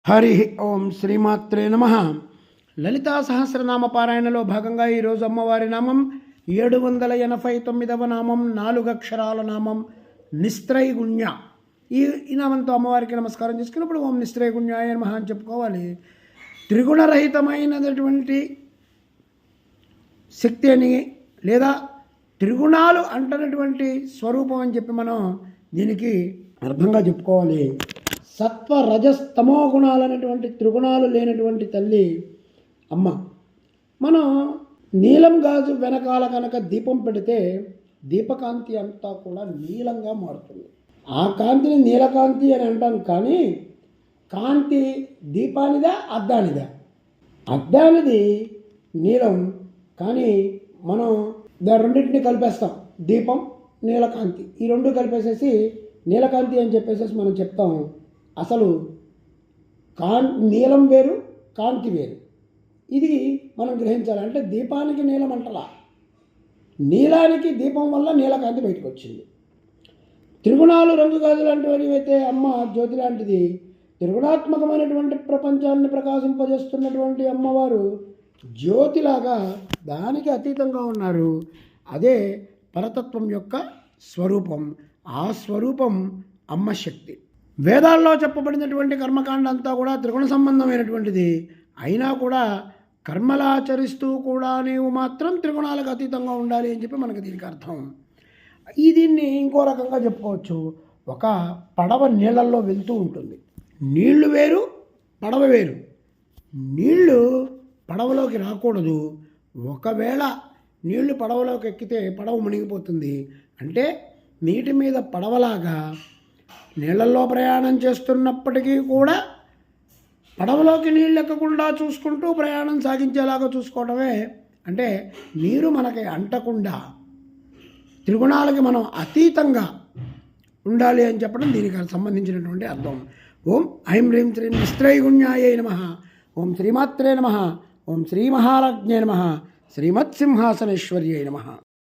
హరి ఓం శ్రీమాత్రే నమ. లలితా సహస్రనామ పారాయణలో భాగంగా ఈరోజు అమ్మవారి నామం 789వ నామం, 4 అక్షరాల నామం నిస్త్రైగుణ్య. ఈ నామంతో అమ్మవారికి నమస్కారం చేసుకున్నప్పుడు ఓం నిస్త్రైగుణ్యాయ నమః అని చెప్పుకోవాలి. త్రిగుణరహితమైనటువంటి శక్తి అని లేదా త్రిగుణాలు అంటున్నటువంటి స్వరూపం అని చెప్పి మనం దీనికి అర్థంగా చెప్పుకోవాలి. సత్వ రజస్తమో గుణాలు అనేటువంటి త్రిగుణాలు లేనటువంటి తల్లి అమ్మ. మనం నీలం గాజు వెనకాల కనుక దీపం పెడితే దీపకాంతి అంతా కూడా నీలంగా మారుతుంది. ఆ కాంతిని నీలకాంతి అని అంటాం, కానీ కాంతి దీపానిదా అద్దానిదా? అద్దానిది నీలం, కానీ మనం రెండింటిని కలిపేస్తాం. దీపం, నీలకాంతి, ఈ రెండు కలిపేసేసి నీలకాంతి అని చెప్పేసి మనం చెప్తాం. అసలు నీలం వేరు, కాంతి వేరు. ఇది మనం గ్రహించాలి. అంటే దీపానికి నీలం అంటలా, నీలానికి దీపం వల్ల నీలకాంతి బయటకు వచ్చింది. త్రిగుణాలు రంగు గాజు లాంటివి అయితే అమ్మ జ్యోతి లాంటిది. త్రిగుణాత్మకమైనటువంటి ప్రపంచాన్ని ప్రకాశింపజేస్తున్నటువంటి అమ్మవారు జ్యోతిలాగా దానికి అతీతంగా ఉన్నారు. అదే పరతత్వం యొక్క స్వరూపం. ఆ స్వరూపం అమ్మ శక్తి. వేదాల్లో చెప్పబడినటువంటి కర్మకాండ అంతా కూడా త్రిగుణ సంబంధమైనటువంటిది. అయినా కూడా కర్మలాచరిస్తూ కూడా నీవు మాత్రం త్రిగుణాలకు అతీతంగా ఉండాలి అని చెప్పి మనకు దీనికి అర్థం. దీన్ని ఇంకో రకంగా చెప్పుకోవచ్చు. ఒక పడవ నీళ్ళల్లో వెళ్తూ ఉంటుంది. నీళ్లు వేరు, పడవ వేరు. నీళ్లు పడవలోకి రాకూడదు. ఒకవేళ నీళ్లు పడవలోకి ఎక్కితే పడవ మునిగిపోతుంది. అంటే నీటి మీద పడవలాగా నీళ్ళల్లో ప్రయాణం చేస్తున్నప్పటికీ కూడా పడవలోకి నీళ్ళు ఎక్కకుండా చూసుకుంటూ ప్రయాణం సాగించేలాగా చూసుకోవడమే. అంటే నీరు మనకి అంటకుండా త్రిగుణాలకి మనం అతీతంగా ఉండాలి అని చెప్పడం దీనికి సంబంధించినటువంటి అర్థం. ఓం ఐం హ్రీం శ్రీం నిస్త్రైగుణ్యాయ నమః. ఓం శ్రీమాత్రే నమః. ఓం శ్రీ మహాలక్ష్మ్యై నమః. శ్రీమత్సింహాసనేశ్వర్యై నమః.